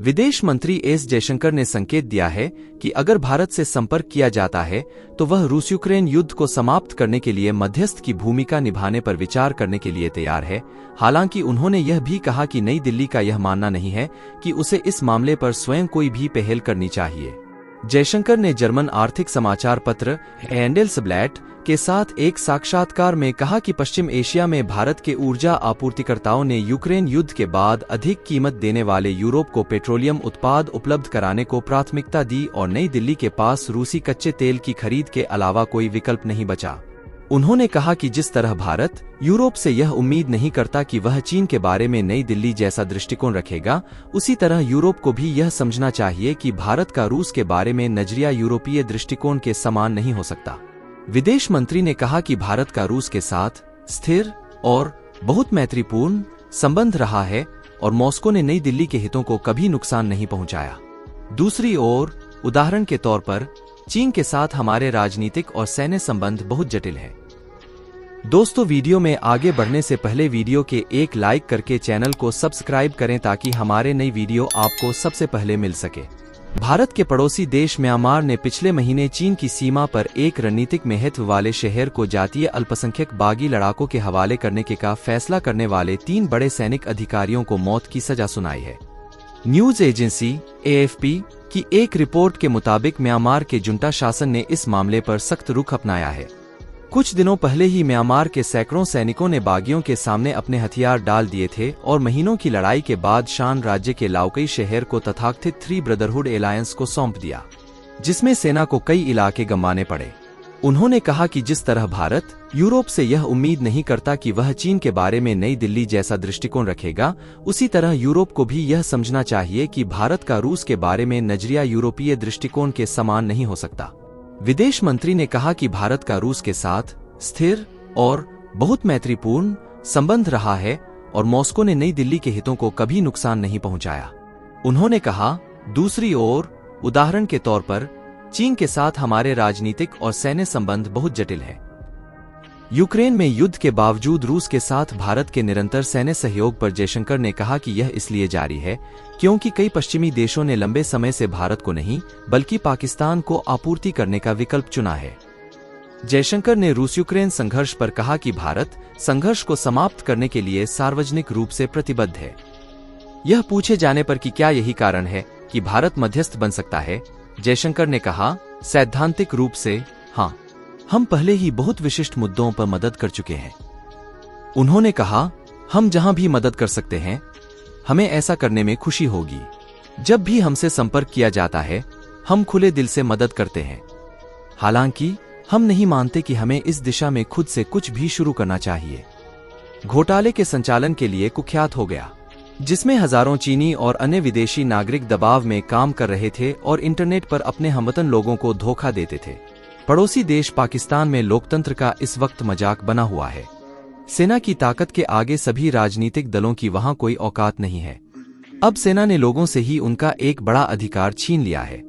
विदेश मंत्री एस जयशंकर ने संकेत दिया है कि अगर भारत से संपर्क किया जाता है तो वह रूस यूक्रेन युद्ध को समाप्त करने के लिए मध्यस्थ की भूमिका निभाने पर विचार करने के लिए तैयार है। हालांकि उन्होंने यह भी कहा कि नई दिल्ली का यह मानना नहीं है कि उसे इस मामले पर स्वयं कोई भी पहल करनी चाहिए। जयशंकर ने जर्मन आर्थिक समाचार पत्र हैंडेल्सब्लैट के साथ एक साक्षात्कार में कहा कि पश्चिम एशिया में भारत के ऊर्जा आपूर्तिकर्ताओं ने यूक्रेन युद्ध के बाद अधिक कीमत देने वाले यूरोप को पेट्रोलियम उत्पाद उपलब्ध कराने को प्राथमिकता दी और नई दिल्ली के पास रूसी कच्चे तेल की खरीद के अलावा कोई विकल्प नहीं बचा। उन्होंने कहा कि जिस तरह भारत यूरोप से यह उम्मीद नहीं करता कि वह चीन के बारे में नई दिल्ली जैसा दृष्टिकोण रखेगा, उसी तरह यूरोप को भी यह समझना चाहिए कि भारत का रूस के बारे में नजरिया यूरोपीय दृष्टिकोण के समान नहीं हो सकता। विदेश मंत्री ने कहा कि भारत का रूस के साथ स्थिर और बहुत मैत्रीपूर्ण संबंध रहा है और मॉस्को ने नई दिल्ली के हितों को कभी नुकसान नहीं पहुंचाया। दूसरी ओर, उदाहरण के तौर पर, चीन के साथ हमारे राजनीतिक और सैन्य संबंध बहुत जटिल है। दोस्तों, वीडियो में आगे बढ़ने से पहले वीडियो के एक लाइक करके चैनल को सब्सक्राइब करें ताकि हमारे नई वीडियो आपको सबसे पहले मिल सके। भारत के पड़ोसी देश म्यांमार ने पिछले महीने चीन की सीमा पर एक रणनीतिक महत्व वाले शहर को जातीय अल्पसंख्यक बागी लड़ाकों के हवाले करने का फैसला करने वाले 3 बड़े सैनिक अधिकारियों को मौत की सजा सुनाई है। न्यूज एजेंसी AFP की एक रिपोर्ट के मुताबिक म्यांमार के जुंटा शासन ने इस मामले पर सख्त रुख अपनाया है। कुछ दिनों पहले ही म्यांमार के सैकड़ों सैनिकों ने बागियों के सामने अपने हथियार डाल दिए थे और महीनों की लड़ाई के बाद शान राज्य के लाओकई शहर को तथाकथित 3 ब्रदरहुड एलायंस को सौंप दिया, जिसमें सेना को कई इलाके गंवाने पड़े। उन्होंने कहा कि जिस तरह भारत यूरोप से यह उम्मीद नहीं करता कि वह चीन के बारे में नई दिल्ली जैसा दृष्टिकोण रखेगा, उसी तरह यूरोप को भी यह समझना चाहिए कि भारत का रूस के बारे में नजरिया यूरोपीय दृष्टिकोण के समान नहीं हो सकता। विदेश मंत्री ने कहा कि भारत का रूस के साथ स्थिर और बहुत मैत्रीपूर्ण संबंध रहा है और मॉस्को ने नई दिल्ली के हितों को कभी नुकसान नहीं पहुंचाया। उन्होंने कहा, दूसरी ओर, उदाहरण के तौर पर, चीन के साथ हमारे राजनीतिक और सैन्य संबंध बहुत जटिल है। यूक्रेन में युद्ध के बावजूद रूस के साथ भारत के निरंतर सैन्य सहयोग पर जयशंकर ने कहा कि यह इसलिए जारी है क्योंकि कई पश्चिमी देशों ने लंबे समय से भारत को नहीं बल्कि पाकिस्तान को आपूर्ति करने का विकल्प चुना है। जयशंकर ने रूस यूक्रेन संघर्ष पर कहा कि भारत संघर्ष को समाप्त करने के लिए सार्वजनिक रूप से प्रतिबद्ध है। यह पूछे जाने पर कि क्या यही कारण है कि भारत मध्यस्थ बन सकता है, जयशंकर ने कहा, सैद्धांतिक रूप से हाँ, हम पहले ही बहुत विशिष्ट मुद्दों पर मदद कर चुके हैं। उन्होंने कहा, हम जहां भी मदद कर सकते हैं, हमें ऐसा करने में खुशी होगी। जब भी हमसे संपर्क किया जाता है, हम खुले दिल से मदद करते हैं। हालांकि हम नहीं मानते कि हमें इस दिशा में खुद से कुछ भी शुरू करना चाहिए। घोटाले के संचालन के लिए कुख्यात हो गया, जिसमें हजारों चीनी और अन्य विदेशी नागरिक दबाव में काम कर रहे थे और इंटरनेट पर अपने हमवतन लोगों को धोखा देते थे। पड़ोसी देश पाकिस्तान में लोकतंत्र का इस वक्त मजाक बना हुआ है। सेना की ताकत के आगे सभी राजनीतिक दलों की वहां कोई औकात नहीं है। अब सेना ने लोगों से ही उनका एक बड़ा अधिकार छीन लिया है।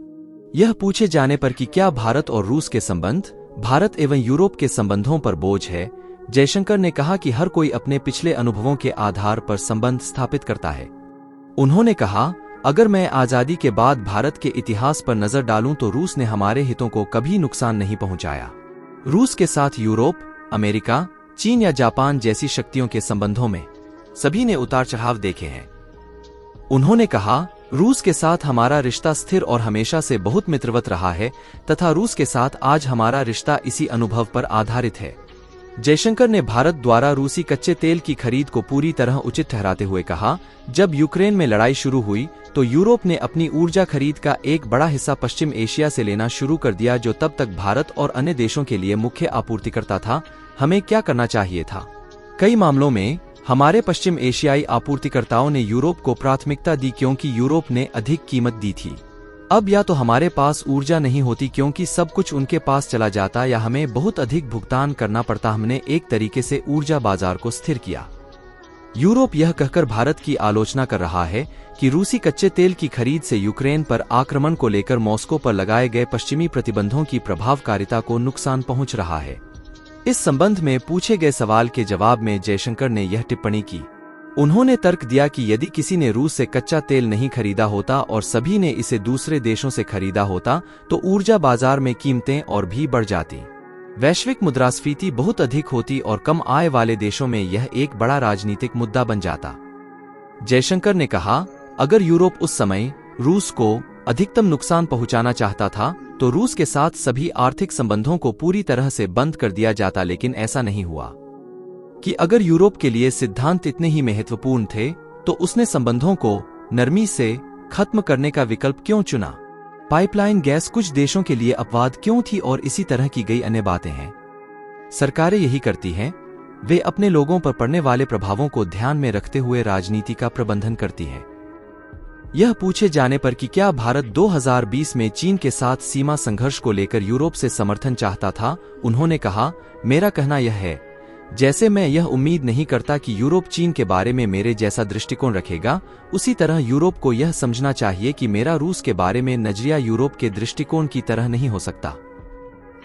यह पूछे जाने पर कि क्या भारत और रूस के संबंध भारत एवं यूरोप के संबंधों पर बोझ है, जयशंकर ने कहा कि हर कोई अपने पिछले अनुभवों के आधार पर संबंध स्थापित करता है। उन्होंने कहा, अगर मैं आजादी के बाद भारत के इतिहास पर नजर डालूं तो रूस ने हमारे हितों को कभी नुकसान नहीं पहुंचाया। रूस के साथ यूरोप, अमेरिका, चीन या जापान जैसी शक्तियों के संबंधों में सभी ने उतार चढ़ाव देखे हैं। उन्होंने कहा, रूस के साथ हमारा रिश्ता स्थिर और हमेशा से बहुत मित्रवत रहा है तथा रूस के साथ आज हमारा रिश्ता इसी अनुभव पर आधारित है। जयशंकर ने भारत द्वारा रूसी कच्चे तेल की खरीद को पूरी तरह उचित ठहराते हुए कहा, जब यूक्रेन में लड़ाई शुरू हुई तो यूरोप ने अपनी ऊर्जा खरीद का एक बड़ा हिस्सा पश्चिम एशिया से लेना शुरू कर दिया, जो तब तक भारत और अन्य देशों के लिए मुख्य आपूर्तिकर्ता था। हमें क्या करना चाहिए था? कई मामलों में हमारे पश्चिम एशियाई आपूर्तिकर्ताओं ने यूरोप को प्राथमिकता दी क्योंकि यूरोप ने अधिक कीमत दी थी। अब या तो हमारे पास ऊर्जा नहीं होती क्योंकि सब कुछ उनके पास चला जाता, या हमें बहुत अधिक भुगतान करना पड़ता। हमने एक तरीके से ऊर्जा बाजार को स्थिर किया। यूरोप यह कहकर भारत की आलोचना कर रहा है कि रूसी कच्चे तेल की खरीद से यूक्रेन पर आक्रमण को लेकर मॉस्को पर लगाए गए पश्चिमी प्रतिबंधों की प्रभावकारिता को नुकसान पहुंच रहा है। इस संबंध में पूछे गए सवाल के जवाब में जयशंकर ने यह टिप्पणी की। उन्होंने तर्क दिया कि यदि किसी ने रूस से कच्चा तेल नहीं खरीदा होता और सभी ने इसे दूसरे देशों से खरीदा होता तो ऊर्जा बाजार में कीमतें और भी बढ़ जाती। वैश्विक मुद्रास्फीति बहुत अधिक होती और कम आय वाले देशों में यह एक बड़ा राजनीतिक मुद्दा बन जाता। जयशंकर ने कहा, अगर यूरोप उस समय रूस को अधिकतम नुकसान पहुंचाना चाहता था तो रूस के साथ सभी आर्थिक संबंधों को पूरी तरह से बंद कर दिया जाता, लेकिन ऐसा नहीं हुआ। कि अगर यूरोप के लिए सिद्धांत इतने ही महत्वपूर्ण थे तो उसने संबंधों को नरमी से खत्म करने का विकल्प क्यों चुना? पाइपलाइन गैस कुछ देशों के लिए अपवाद क्यों थी और इसी तरह की गई अन्य बातें हैं। सरकारें यही करती हैं, वे अपने लोगों पर पड़ने वाले प्रभावों को ध्यान में रखते हुए राजनीति का प्रबंधन करती हैं। यह पूछे जाने पर कि क्या भारत 2020 में चीन के साथ सीमा संघर्ष को लेकर यूरोप से समर्थन चाहता था, उन्होंने कहा, मेरा कहना यह है, जैसे मैं यह उम्मीद नहीं करता कि यूरोप चीन के बारे में मेरे जैसा दृष्टिकोण रखेगा, उसी तरह यूरोप को यह समझना चाहिए कि मेरा रूस के बारे में नजरिया यूरोप के दृष्टिकोण की तरह नहीं हो सकता।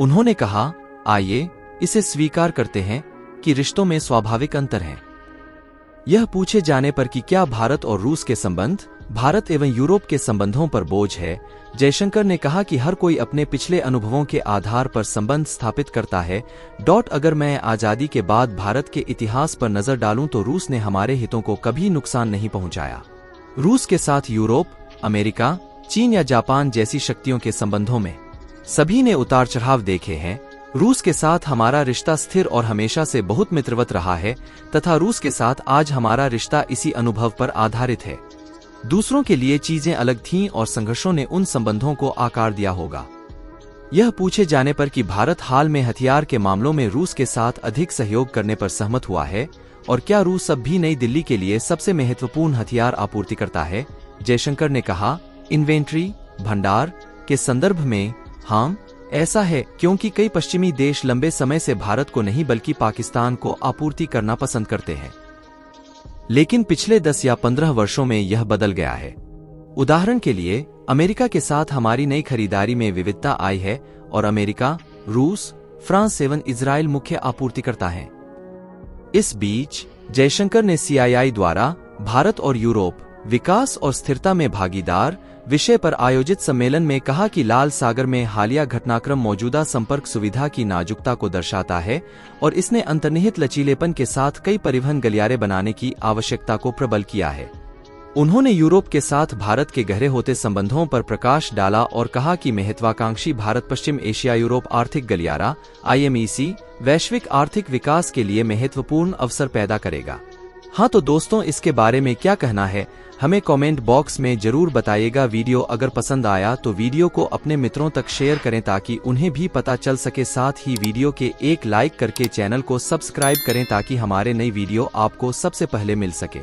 उन्होंने कहा, आइए इसे स्वीकार करते हैं कि रिश्तों में स्वाभाविक अंतर हैं। यह पूछे जाने पर कि क्या भारत और रूस के संबंध भारत एवं यूरोप के संबंधों पर बोझ है, जयशंकर ने कहा कि हर कोई अपने पिछले अनुभवों के आधार पर संबंध स्थापित करता है। अगर मैं आजादी के बाद भारत के इतिहास पर नजर डालूं तो रूस ने हमारे हितों को कभी नुकसान नहीं पहुंचाया। रूस के साथ यूरोप, अमेरिका, चीन या जापान जैसी शक्तियों के संबंधों में सभी ने उतार चढ़ाव देखे हैं। रूस के साथ हमारा रिश्ता स्थिर और हमेशा से बहुत मित्रवत रहा है तथा रूस के साथ आज हमारा रिश्ता इसी अनुभव पर आधारित है। दूसरों के लिए चीजें अलग थीं और संघर्षों ने उन संबंधों को आकार दिया होगा। यह पूछे जाने पर कि भारत हाल में हथियार के मामलों में रूस के साथ अधिक सहयोग करने पर सहमत हुआ है और क्या रूस अब भी नई दिल्ली के लिए सबसे महत्वपूर्ण हथियार आपूर्ति करता है, जयशंकर ने कहा, इन्वेंट्री भंडार के संदर्भ में हाँ, ऐसा है क्योंकि कई पश्चिमी देश लंबे समय से भारत को नहीं बल्कि पाकिस्तान को आपूर्ति करना पसंद करते हैं, लेकिन पिछले 10 या 15 वर्षों में यह बदल गया है। उदाहरण के लिए अमेरिका के साथ हमारी नई खरीदारी में विविधता आई है और अमेरिका, रूस, फ्रांस एवं इजराइल मुख्य आपूर्तिकर्ता हैं। इस बीच जयशंकर ने CII द्वारा भारत और यूरोप विकास और स्थिरता में भागीदार विषय पर आयोजित सम्मेलन में कहा कि लाल सागर में हालिया घटनाक्रम मौजूदा संपर्क सुविधा की नाजुकता को दर्शाता है और इसने अंतर्निहित लचीलेपन के साथ कई परिवहन गलियारे बनाने की आवश्यकता को प्रबल किया है। उन्होंने यूरोप के साथ भारत के गहरे होते संबंधों पर प्रकाश डाला और कहा कि महत्वाकांक्षी भारत पश्चिम एशिया यूरोप आर्थिक गलियारा IMEC वैश्विक आर्थिक विकास के लिए महत्वपूर्ण अवसर पैदा करेगा। हाँ तो दोस्तों, इसके बारे में क्या कहना है हमें कमेंट बॉक्स में जरूर बताइएगा। वीडियो अगर पसंद आया तो वीडियो को अपने मित्रों तक शेयर करें ताकि उन्हें भी पता चल सके। साथ ही वीडियो के एक लाइक करके चैनल को सब्सक्राइब करें ताकि हमारे नई वीडियो आपको सबसे पहले मिल सके।